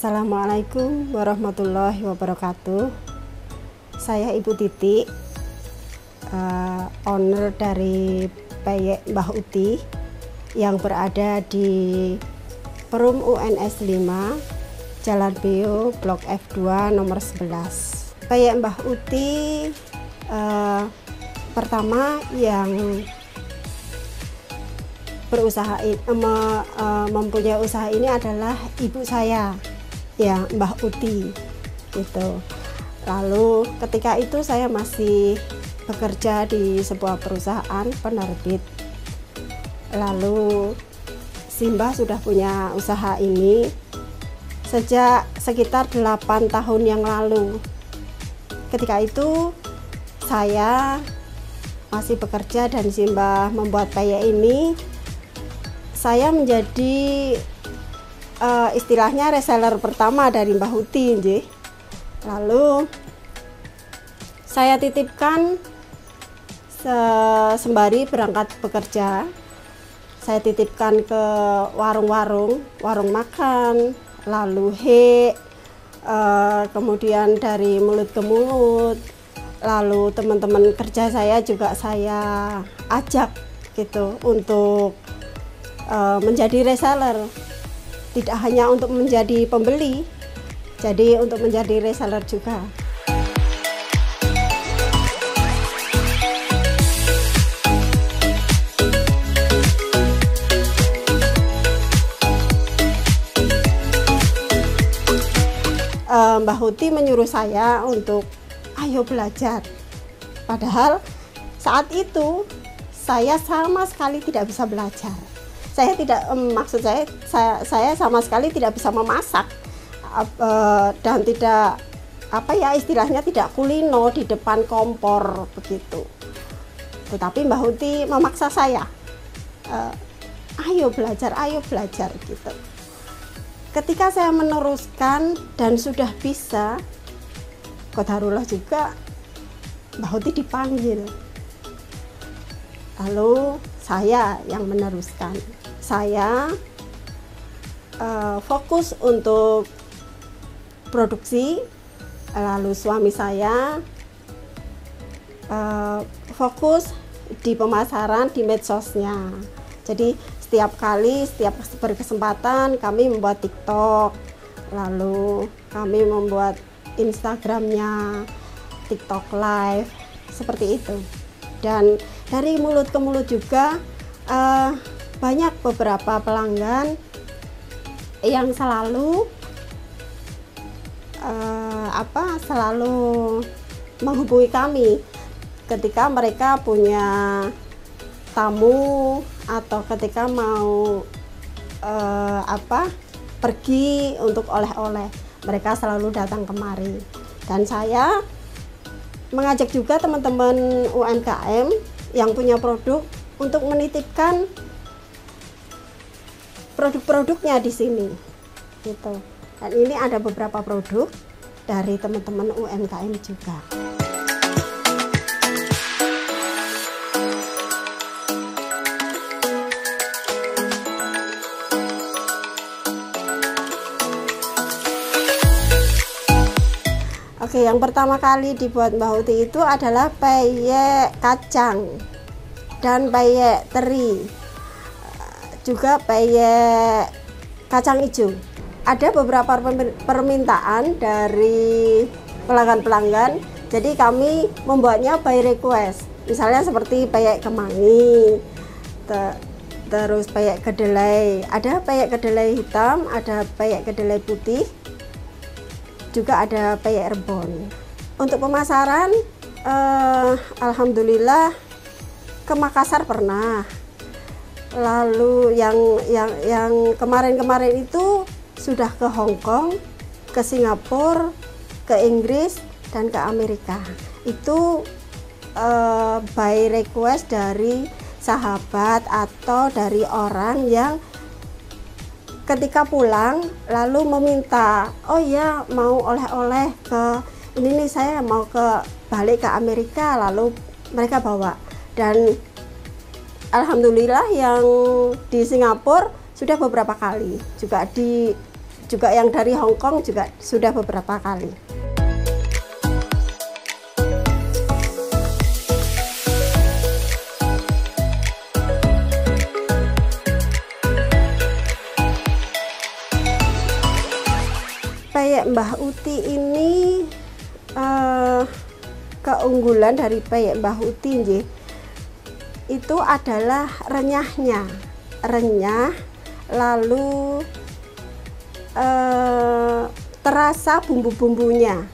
Assalamualaikum warahmatullahi wabarakatuh. Saya Ibu Titi, owner dari Peyek Mbah Uti yang berada di Perum UNS 5, Jalan Beo, Blok F2 nomor 11. Peyek Mbah Uti pertama yang mempunyai usaha ini adalah ibu saya, ya, Mbah Uti gitu. Lalu ketika itu saya masih bekerja di sebuah perusahaan penerbit. Lalu si Mbah sudah punya usaha ini sejak sekitar 8 tahun yang lalu. Ketika itu saya masih bekerja dan si Mbah membuat peyek ini. Saya menjadi istilahnya reseller pertama dari Mbah Uti, nggih. Lalu saya titipkan sembari berangkat bekerja. Saya titipkan ke warung-warung, warung makan, lalu kemudian dari mulut ke mulut. Lalu teman-teman kerja saya juga saya ajak gitu untuk menjadi reseller, tidak hanya untuk menjadi pembeli, jadi untuk menjadi reseller juga. Mbah Uti menyuruh saya untuk ayo belajar, padahal saat itu saya sama sekali tidak bisa belajar. Saya tidak, maksud saya sama sekali tidak bisa memasak dan tidak, apa ya istilahnya, tidak kulino di depan kompor begitu. Tetapi Mbah Uti memaksa saya, ayo belajar gitu. Ketika saya meneruskan dan sudah bisa, qadarullah juga Mbah Uti dipanggil. Lalu saya yang meneruskan. Saya fokus untuk produksi, lalu suami saya fokus di pemasaran di medsosnya. Jadi setiap berkesempatan kami membuat TikTok, lalu kami membuat Instagramnya, TikTok Live, seperti itu. Dan dari mulut ke mulut juga banyak beberapa pelanggan yang selalu menghubungi kami ketika mereka punya tamu atau ketika mau pergi untuk oleh-oleh. Mereka selalu datang kemari, dan saya mengajak juga teman-teman UMKM yang punya produk untuk menitipkan produk-produknya di sini gitu. Dan ini ada beberapa produk dari teman-teman UMKM juga. Oke, yang pertama kali dibuat Mbah Uti itu adalah peyek kacang dan peyek teri, juga peyek kacang hijau. Ada beberapa permintaan dari pelanggan-pelanggan, jadi kami membuatnya by request. Misalnya seperti peyek kemangi, terus peyek kedelai. Ada peyek kedelai hitam, ada peyek kedelai putih, juga ada peyek rebon. Untuk pemasaran, alhamdulillah ke Makassar pernah. Lalu yang kemarin-kemarin itu sudah ke Hong Kong, ke Singapura, ke Inggris, dan ke Amerika. Itu by request dari sahabat atau dari orang yang ketika pulang lalu meminta, oh ya mau oleh-oleh ke ini nih, saya mau balik ke Amerika, lalu mereka bawa. Dan alhamdulillah yang di Singapura sudah beberapa kali, juga yang dari Hong Kong juga sudah beberapa kali. Peyek Mbah Uti ini keunggulan dari peyek Mbah Uti nggih, itu adalah renyahnya, renyah, lalu terasa bumbu-bumbunya.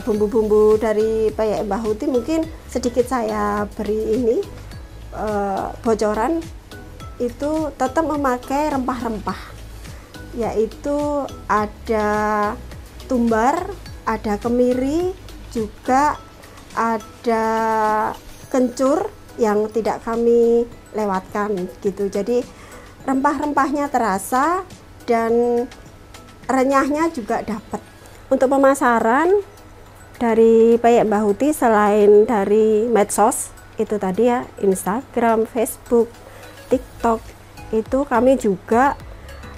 Bumbu-bumbu dari peyek Mbah Uti mungkin sedikit saya beri ini bocoran, itu tetap memakai rempah-rempah, yaitu ada tumbar, ada kemiri, juga ada kencur yang tidak kami lewatkan gitu. Jadi rempah-rempahnya terasa dan renyahnya juga dapat. Untuk pemasaran dari peyek Mbah Uti selain dari medsos itu tadi ya, Instagram, Facebook, TikTok, itu kami juga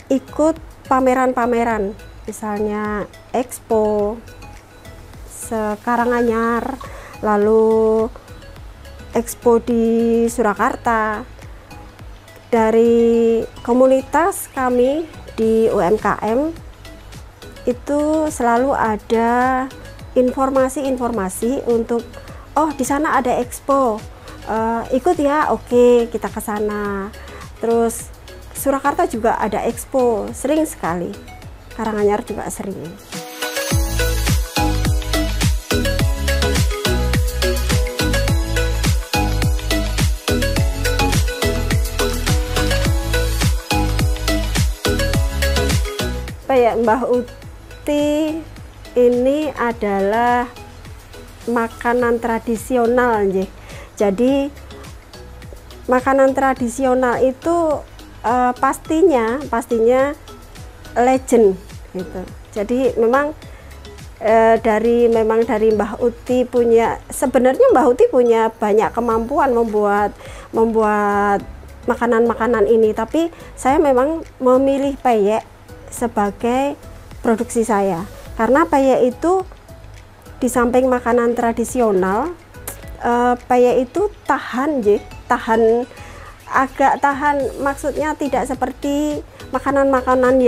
ikut pameran-pameran, misalnya Expo Karanganyar, lalu Expo di Surakarta. Dari komunitas kami di UMKM itu selalu ada informasi-informasi untuk, oh di sana ada Expo, ikut ya, oke kita ke sana. Terus Surakarta juga ada Expo, sering sekali. Karanganyar juga sering. Peyek Mbah Uti ini adalah makanan tradisional nggih. Jadi makanan tradisional itu pastinya legend gitu. Jadi memang dari Mbah Uti punya, sebenarnya Mbah Uti punya banyak kemampuan membuat makanan-makanan ini, tapi saya memang memilih peyek sebagai produksi saya, karena peyek itu di samping makanan tradisional, peyek itu agak tahan, maksudnya tidak seperti makanan-makanan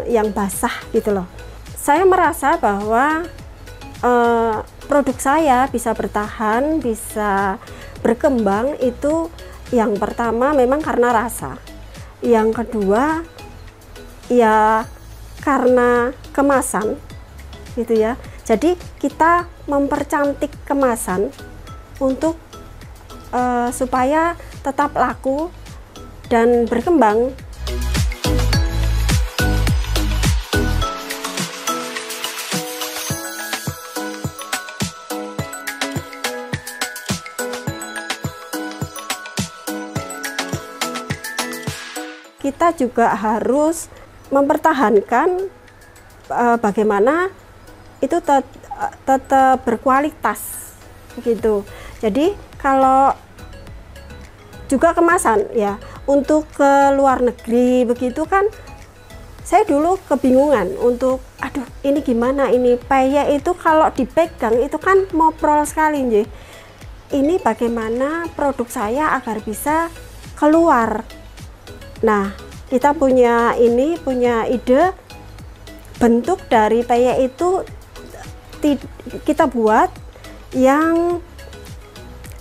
yang basah gitu loh. Saya merasa bahwa produk saya bisa bertahan, bisa berkembang, itu yang pertama memang karena rasa, yang kedua ya karena kemasan gitu ya. Jadi kita mempercantik kemasan untuk supaya tetap laku dan berkembang. Kita juga harus mempertahankan bagaimana itu tetap berkualitas gitu. Jadi kalau juga kemasan ya, untuk ke luar negeri begitu kan, saya dulu kebingungan untuk aduh ini gimana, ini peyek itu kalau dipegang itu kan moprol sekali nggih. Ini bagaimana produk saya agar bisa keluar. Nah, kita punya ide bentuk dari peyek itu kita buat yang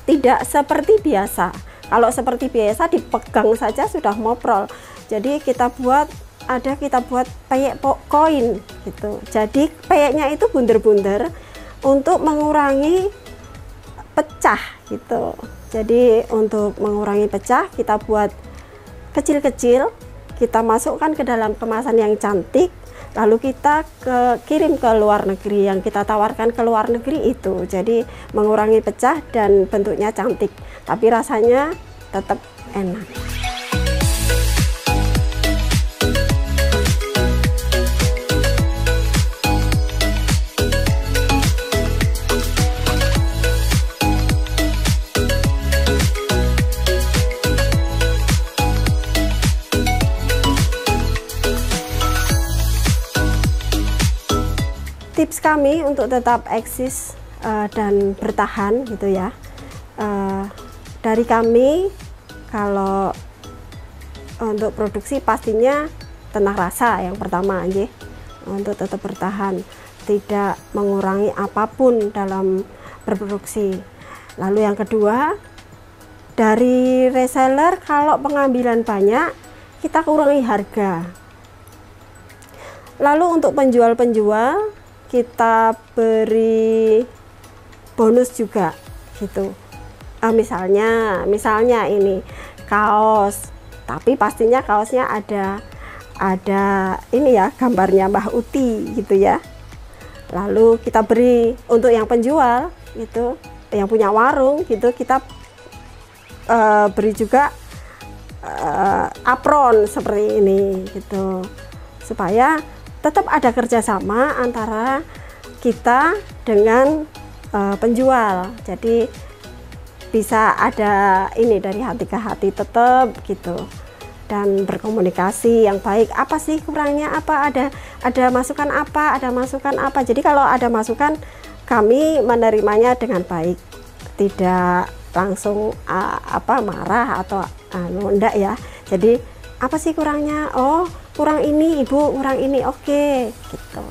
tidak seperti biasa. Kalau seperti biasa dipegang saja sudah moprol. Jadi kita buat peyek koin gitu. Jadi peyeknya itu bunder-bunder untuk mengurangi pecah gitu. Jadi untuk mengurangi pecah kita buat kecil-kecil, kita masukkan ke dalam kemasan yang cantik, lalu kita kirim ke luar negeri, yang kita tawarkan ke luar negeri itu. Jadi mengurangi pecah dan bentuknya cantik, tapi rasanya tetap enak. tips kami untuk tetap eksis dan bertahan gitu ya, dari kami kalau untuk produksi pastinya tenang rasa yang pertama aja, untuk tetap bertahan, tidak mengurangi apapun dalam berproduksi. Lalu yang kedua, dari reseller kalau pengambilan banyak kita kurangi harga. Lalu untuk penjual-penjual kita beri bonus juga gitu. Misalnya ini kaos, tapi pastinya kaosnya ada ini ya, gambarnya Mbah Uti gitu ya. Lalu kita beri untuk yang penjual itu, yang punya warung gitu, kita beri juga apron seperti ini gitu, supaya tetap ada kerjasama antara kita dengan penjual. Jadi bisa ada ini dari hati ke hati tetap gitu, dan berkomunikasi yang baik. Apa sih kurangnya, apa ada masukan apa, jadi kalau ada masukan kami menerimanya dengan baik, tidak langsung marah atau enggak ya. Jadi apa sih kurangnya, oh kurang ini ibu, kurang ini, oke gitu.